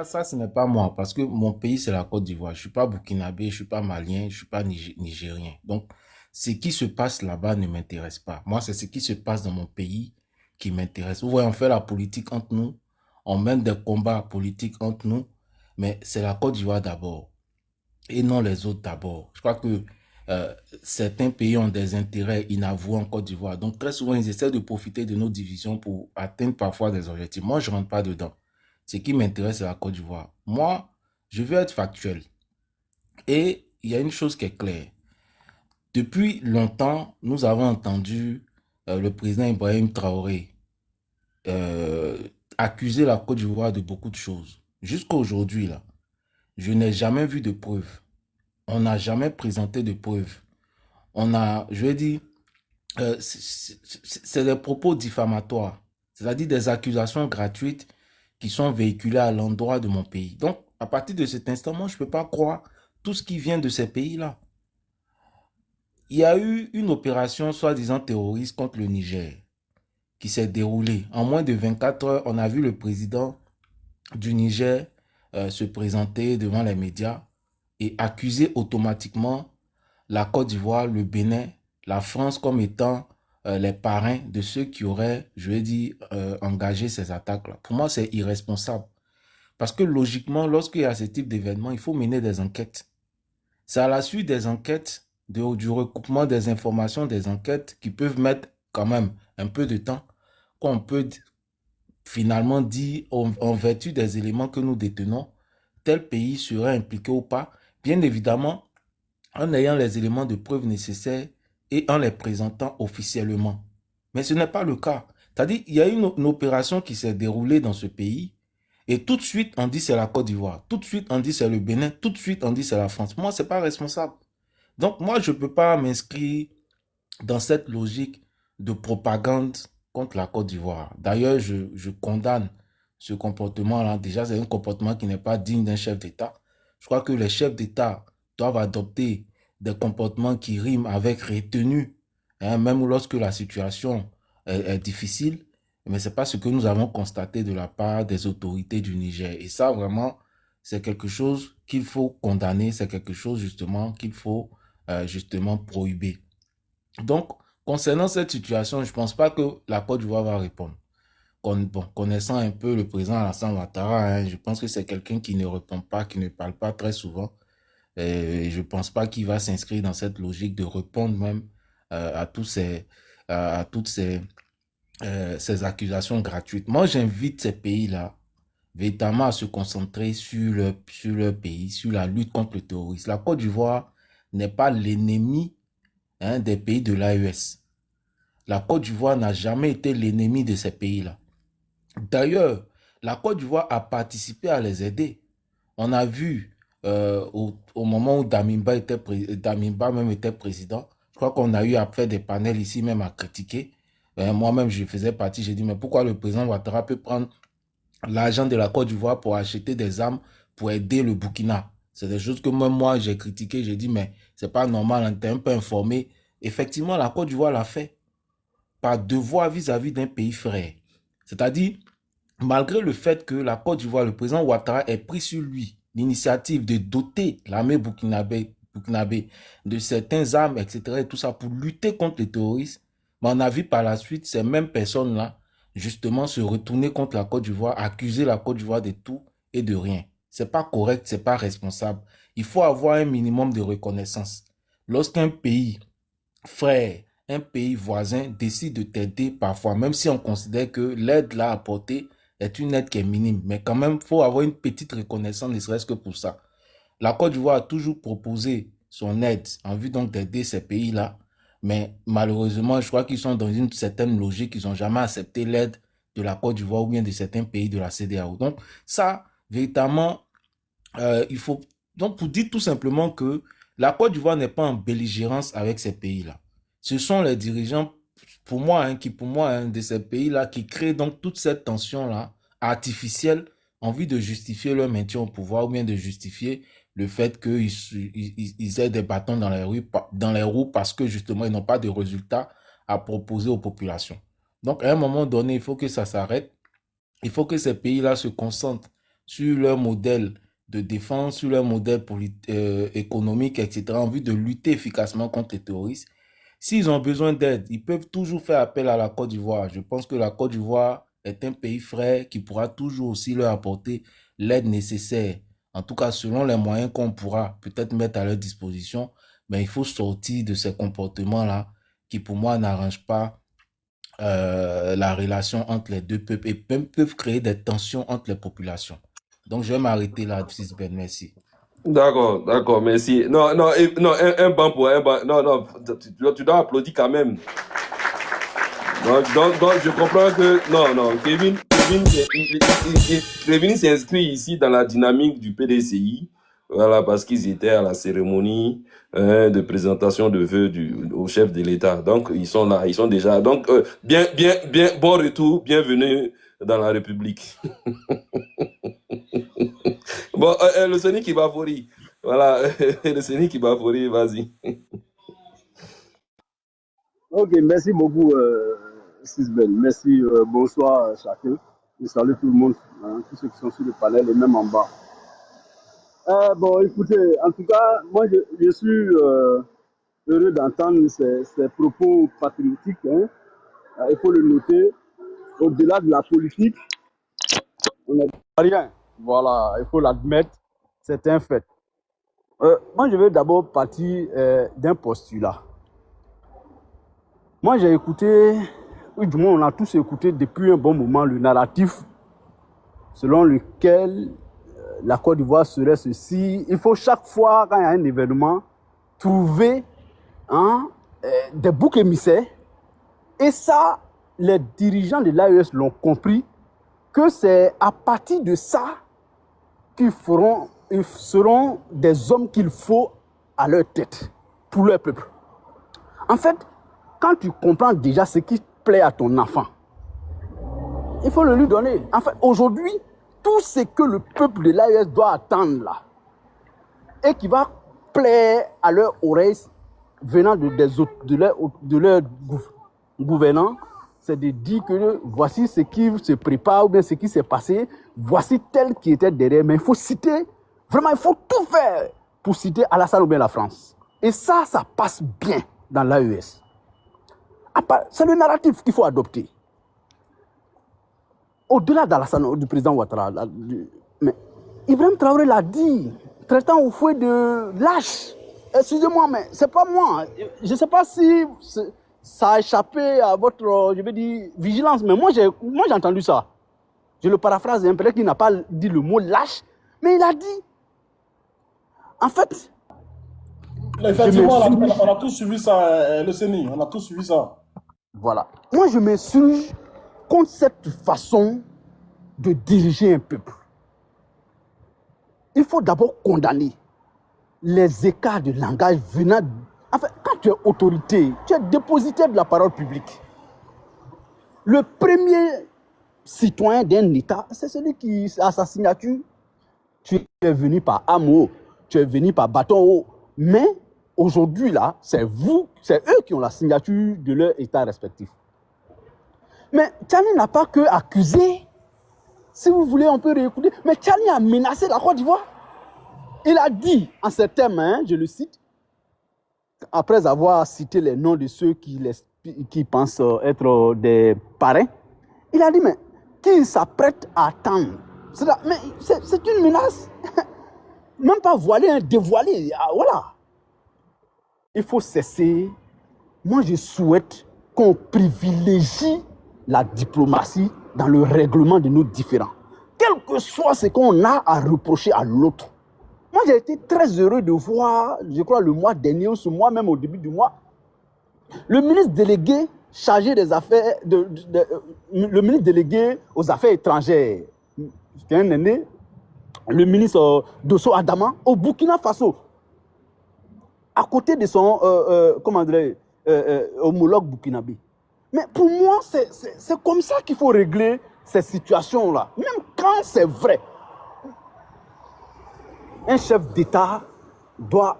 S14: Ça, ce n'est pas moi, parce que mon pays, c'est la Côte d'Ivoire. Je ne suis pas burkinabé, je ne suis pas malien, je ne suis pas nigérien. Donc, ce qui se passe là-bas ne m'intéresse pas. Moi, c'est ce qui se passe dans mon pays qui m'intéresse. Vous voyez, on fait la politique entre nous, on mène des combats politiques entre nous, mais c'est la Côte d'Ivoire d'abord, et non les autres d'abord. Je crois que certains pays ont des intérêts inavoués en Côte d'Ivoire. Donc, très souvent, ils essaient de profiter de nos divisions pour atteindre parfois des objectifs. Moi, je ne rentre pas dedans. Ce qui m'intéresse, c'est la Côte d'Ivoire. Moi, je veux être factuel. Et il y a une chose qui est claire. Depuis longtemps, nous avons entendu le président Ibrahim Traoré accuser la Côte d'Ivoire de beaucoup de choses. Jusqu'à aujourd'hui, là, je n'ai jamais vu de preuves. On n'a jamais présenté de preuves. C'est des propos diffamatoires. C'est-à-dire des accusations gratuites qui sont véhiculées à l'endroit de mon pays. Donc, à partir de cet instant, moi, je ne peux pas croire tout ce qui vient de ces pays-là. Il y a eu une opération soi-disant terroriste contre le Niger qui s'est déroulée. En moins de 24 heures, on a vu le président du Niger se présenter devant les médias et accuser automatiquement la Côte d'Ivoire, le Bénin, la France comme étant les parrains de ceux qui auraient, engagé ces attaques-là. Pour moi, c'est irresponsable. Parce que logiquement, lorsqu'il y a ce type d'événement, il faut mener des enquêtes. C'est à la suite des enquêtes, du recoupement des informations, des enquêtes qui peuvent mettre quand même un peu de temps, qu'on peut finalement dire, en vertu des éléments que nous détenons, tel pays serait impliqué ou pas. Bien évidemment, en ayant les éléments de preuve nécessaires et en les présentant officiellement. Mais ce n'est pas le cas. C'est-à-dire, il y a une opération qui s'est déroulée dans ce pays et tout de suite, on dit c'est la Côte d'Ivoire. Tout de suite, on dit c'est le Bénin. Tout de suite, on dit c'est la France. Moi, ce n'est pas responsable. Donc, moi, je ne peux pas m'inscrire dans cette logique de propagande contre la Côte d'Ivoire. D'ailleurs, je condamne ce comportement-là. Déjà, c'est un comportement qui n'est pas digne d'un chef d'État. Je crois que les chefs d'État doivent adopter des comportements qui riment avec retenue, même lorsque la situation est difficile. Mais ce n'est pas ce que nous avons constaté de la part des autorités du Niger. Et ça, vraiment, c'est quelque chose qu'il faut condamner. C'est quelque chose, justement, qu'il faut prohiber. Donc, concernant cette situation, je ne pense pas que la Côte d'Ivoire va répondre. Connaissant un peu le président Alassane Ouattara, je pense que c'est quelqu'un qui ne répond pas, qui ne parle pas très souvent. Et je ne pense pas qu'il va s'inscrire dans cette logique de répondre même à toutes ces accusations gratuites. Moi, j'invite ces pays-là véritablement à se concentrer sur leur pays, sur la lutte contre le terrorisme. La Côte d'Ivoire n'est pas l'ennemi des pays de l'AES. La Côte d'Ivoire n'a jamais été l'ennemi de ces pays-là. D'ailleurs, la Côte d'Ivoire a participé à les aider. On a vu au moment où Damiba même était président, je crois qu'on a eu à faire des panels ici même à critiquer. Moi-même, je faisais partie, j'ai dit, mais pourquoi le président Ouattara peut prendre l'argent de la Côte d'Ivoire pour acheter des armes pour aider le Burkina? C'est des choses que même moi, j'ai critiqué, j'ai dit, mais c'est pas normal, on était un peu informé. Effectivement, la Côte d'Ivoire l'a fait par devoir vis-à-vis d'un pays frère. C'est-à-dire, malgré le fait que la Côte d'Ivoire, le président Ouattara ait pris sur lui l'initiative de doter l'armée burkinabé de certaines armes, etc., et tout ça pour lutter contre les terroristes, mais on a vu par la suite ces mêmes personnes-là justement se retourner contre la Côte d'Ivoire, accuser la Côte d'Ivoire de tout et de rien. C'est pas correct, c'est pas responsable. Il faut avoir un minimum de reconnaissance. Lorsqu'un pays frère, un pays voisin décide de t'aider parfois, même si on considère que l'aide là apportée est une aide qui est minime, mais quand même, il faut avoir une petite reconnaissance, ne serait-ce que pour ça. La Côte d'Ivoire a toujours proposé son aide en vue donc d'aider ces pays-là, mais malheureusement, je crois qu'ils sont dans une certaine logique, ils n'ont jamais accepté l'aide de la Côte d'Ivoire ou bien de certains pays de la CEDEAO. Donc ça, véritablement, il faut Donc, pour dire tout simplement que la Côte d'Ivoire n'est pas en belligérance avec ces pays-là. Ce sont les dirigeants, pour moi, de ces pays-là qui créent donc toute cette tension-là artificielle en vue de justifier leur maintien au pouvoir ou bien de justifier le fait qu'ils aient des bâtons dans les roues parce que justement, ils n'ont pas de résultats à proposer aux populations. Donc, à un moment donné, il faut que ça s'arrête. Il faut que ces pays-là se concentrent sur leur modèle de défense, sur leur modèle économique, etc., en vue de lutter efficacement contre les terroristes. S'ils ont besoin d'aide, ils peuvent toujours faire appel à la Côte d'Ivoire. Je pense que la Côte d'Ivoire est un pays frère qui pourra toujours aussi leur apporter l'aide nécessaire. En tout cas, selon les moyens qu'on pourra peut-être mettre à leur disposition, mais il faut sortir de ces comportements-là qui, pour moi, n'arrangent pas la relation entre les deux peuples et même peuvent créer des tensions entre les populations. Donc, je vais m'arrêter là, Ben. Merci.
S8: D'accord, merci. Non, un banc pour un banc. Non, tu dois applaudir quand même. Donc, je comprends que... Non, Kevin s'inscrit ici dans la dynamique du PDCI. Voilà, parce qu'ils étaient à la cérémonie de présentation de vœux au chef de l'État. Donc, ils sont là, ils sont déjà... Donc, bien, bon retour, bienvenue dans la République. Bon, le Sonic qui va fourrir. Voilà, le Sonic qui va fourrir, vas-y.
S16: Ok, merci beaucoup, Sisbel. Merci, bonsoir chacun. Je salue tout le monde, hein, tous ceux qui sont sur le panel et même en bas. Bon, écoutez, en tout cas, moi, je suis heureux d'entendre ces propos patriotiques. Hein. Il faut le noter. Au-delà de la politique, on n'a rien. Voilà, il faut l'admettre. C'est un fait. Moi, je vais d'abord partir d'un postulat. Moi, j'ai écouté, ou du moins, on a tous écouté depuis un bon moment le narratif selon lequel la Côte d'Ivoire serait ceci. Il faut chaque fois, quand il y a un événement, trouver des boucs émissaires. Et ça, les dirigeants de l'AES l'ont compris, que c'est à partir de ça qu'ils seront des hommes qu'il faut à leur tête, pour leur peuple. En fait, quand tu comprends déjà ce qui plaît à ton enfant, il faut le lui donner. En fait, aujourd'hui, tout ce que le peuple de l'AES doit attendre là, et qui va plaire à leur oreille venant de leur gouvernants, c'est de dire que voici ce qui se prépare ou bien ce qui s'est passé, voici tel qui était derrière. Mais il faut citer, vraiment, il faut tout faire pour citer Alassane ou bien la France. Et ça passe bien dans l'AES. C'est le narratif qu'il faut adopter. Au-delà d'Alassane, du président Ouattara, mais Ibrahim Traoré l'a dit, traitant au fouet de lâche. Excusez-moi, mais c'est pas moi. Je ne sais pas si ça a échappé à votre, je vais dire, vigilance, mais moi j'ai entendu ça. Je le paraphrase, peut-être qu'il n'a pas dit le mot lâche, mais il a dit. En fait...
S4: Effectivement, on a tous suivi ça, le CENI, on a tous suivi ça.
S16: Voilà. Moi, je m'insurge contre cette façon de diriger un peuple. Il faut d'abord condamner les écarts de langage venant... Enfin, quand tu es autorité, tu es dépositaire de la parole publique. Le premier citoyen d'un État, c'est celui qui a sa signature. Tu es venu par amour, tu es venu par bâton haut. Mais aujourd'hui, là, c'est eux qui ont la signature de leur État respectif. Mais Tchani n'a pas que accusé. Si vous voulez, on peut réécouter. Mais Tchani a menacé la Côte d'Ivoire. Il a dit en ces termes, je le cite, après avoir cité les noms de ceux qui pensent être des parrains, il a dit, mais qui s'apprête à attendre? Mais c'est une menace. Même pas voilée, dévoilée. Voilà. Il faut cesser. Moi, je souhaite qu'on privilégie la diplomatie dans le règlement de nos différends. Quel que soit ce qu'on a à reprocher à l'autre. Moi, j'ai été très heureux de voir, je crois, le mois dernier, ou ce mois même au début du mois, le ministre délégué chargé des affaires, le ministre délégué aux affaires étrangères, c'est un aîné, le ministre Dosso Adama au Burkina Faso, à côté de son homologue burkinabé. Mais pour moi, c'est comme ça qu'il faut régler ces situations-là. Même quand c'est vrai. Un chef d'État doit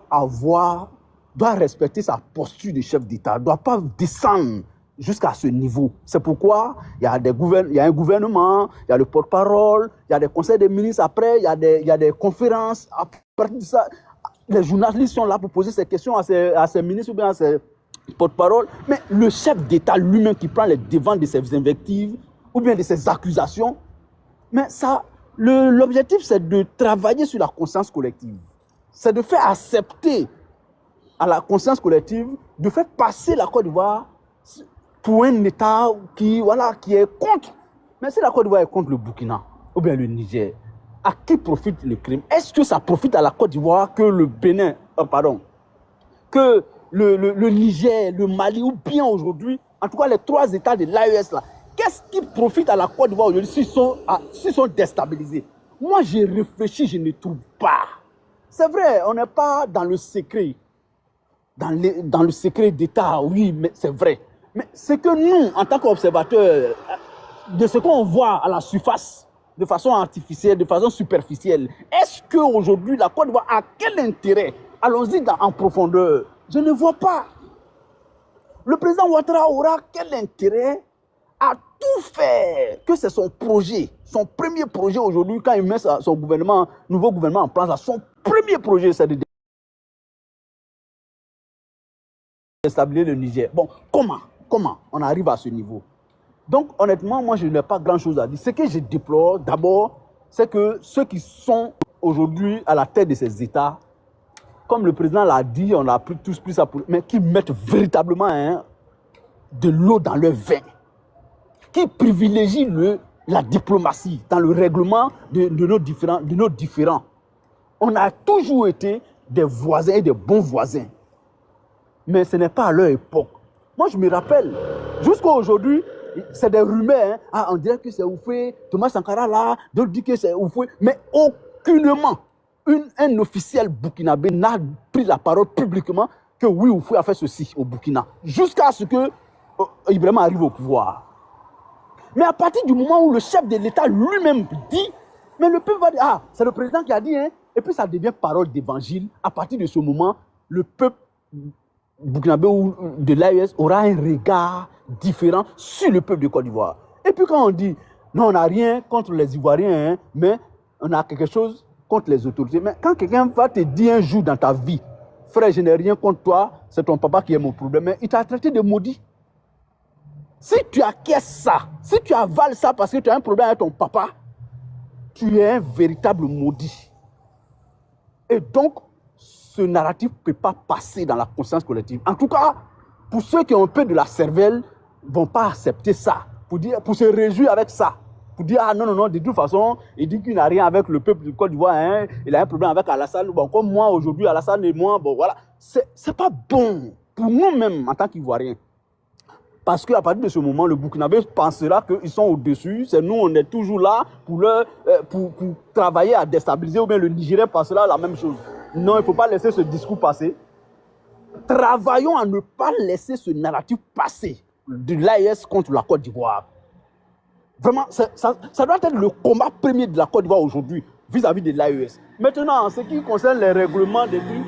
S16: respecter sa posture de chef d'État, ne doit pas descendre jusqu'à ce niveau. C'est pourquoi il y a un gouvernement, il y a le porte-parole, il y a des conseils des ministres après, il y a des conférences. À partir de ça, les journalistes sont là pour poser ces questions à ces ministres ou bien à ces porte-parole. Mais le chef d'État lui-même qui prend les devants de ses invectives ou bien de ses accusations, mais ça, l'objectif c'est de travailler sur la conscience collective. C'est de faire accepter à la conscience collective, de faire passer la Côte d'Ivoire pour un État qui est contre. Mais si la Côte d'Ivoire est contre le Burkina ou bien le Niger, à qui profite le crime? Est-ce que ça profite à la Côte d'Ivoire que le Bénin, que le Niger, le Mali ou bien aujourd'hui, en tout cas les 3 États de l'AES là, qu'est-ce qui profite à la Côte d'Ivoire aujourd'hui s'ils sont déstabilisés? Moi j'ai réfléchi, je ne trouve pas. C'est vrai, on n'est pas dans le secret. Dans le secret d'État, oui, mais c'est vrai. Mais c'est que nous, en tant qu'observateurs, de ce qu'on voit à la surface, de façon artificielle, de façon superficielle, est-ce qu'aujourd'hui, la Côte d'Ivoire a quel intérêt? Allons-y en profondeur. Je ne vois pas. Le président Ouattara aura quel intérêt à tout faire, que c'est son projet, son premier projet aujourd'hui, quand il met son nouveau gouvernement en place, son premier projet, c'est de déstabiliser le Niger. Bon, comment on arrive à ce niveau? Donc, honnêtement, moi, je n'ai pas grand-chose à dire. Ce que je déplore, d'abord, c'est que ceux qui sont aujourd'hui à la tête de ces États, comme le président l'a dit, on a tous pris ça pour... mais qui mettent véritablement de l'eau dans leur vin, qui privilégient la diplomatie dans le règlement de nos différends. On a toujours été des voisins et des bons voisins. Mais ce n'est pas à leur époque. Moi, je me rappelle, jusqu'à aujourd'hui, c'est des rumeurs. On dirait que c'est Oufoué, Thomas Sankara là, d'autres disent que c'est Oufoué. Mais aucunement, un officiel burkinabé n'a pris la parole publiquement que oui, Oufoué a fait ceci au Burkina. Jusqu'à ce que Ibrahim arrive au pouvoir. Mais à partir du moment où le chef de l'État lui-même dit, mais le peuple va dire, c'est le président qui a dit, et puis ça devient parole d'évangile. À partir de ce moment, le peuple burkinabé ou de l'AES aura un regard différent sur le peuple de Côte d'Ivoire. Et puis quand on dit, non, on n'a rien contre les Ivoiriens, mais on a quelque chose contre les autorités. Mais quand quelqu'un va te dire un jour dans ta vie, frère, je n'ai rien contre toi, c'est ton papa qui est mon problème, mais il t'a traité de maudit. Si tu acquiesces ça, si tu avales ça parce que tu as un problème avec ton papa, tu es un véritable maudit. Et donc, ce narratif ne peut pas passer dans la conscience collective. En tout cas, pour ceux qui ont un peu de la cervelle, ne vont pas accepter ça, pour se réjouir avec ça. Pour dire, non, de toute façon, il dit qu'il n'a rien avec le peuple de Côte d'Ivoire, il a un problème avec Alassane. Bon, comme moi, aujourd'hui, Alassane et moi, bon, voilà. C'est pas bon pour nous-mêmes, en tant qu'Ivoiriens. Parce qu'à partir de ce moment, le Burkinabé pensera qu'ils sont au-dessus. C'est nous, on est toujours là pour travailler à déstabiliser, ou bien le Nigérien pensera la même chose. Non, il ne faut pas laisser ce discours passer. Travaillons à ne pas laisser ce narratif passer de l'AES contre la Côte d'Ivoire. Vraiment, ça doit être le combat premier de la Côte d'Ivoire aujourd'hui vis-à-vis de l'AES. Maintenant, en ce qui concerne les règlements des trucs,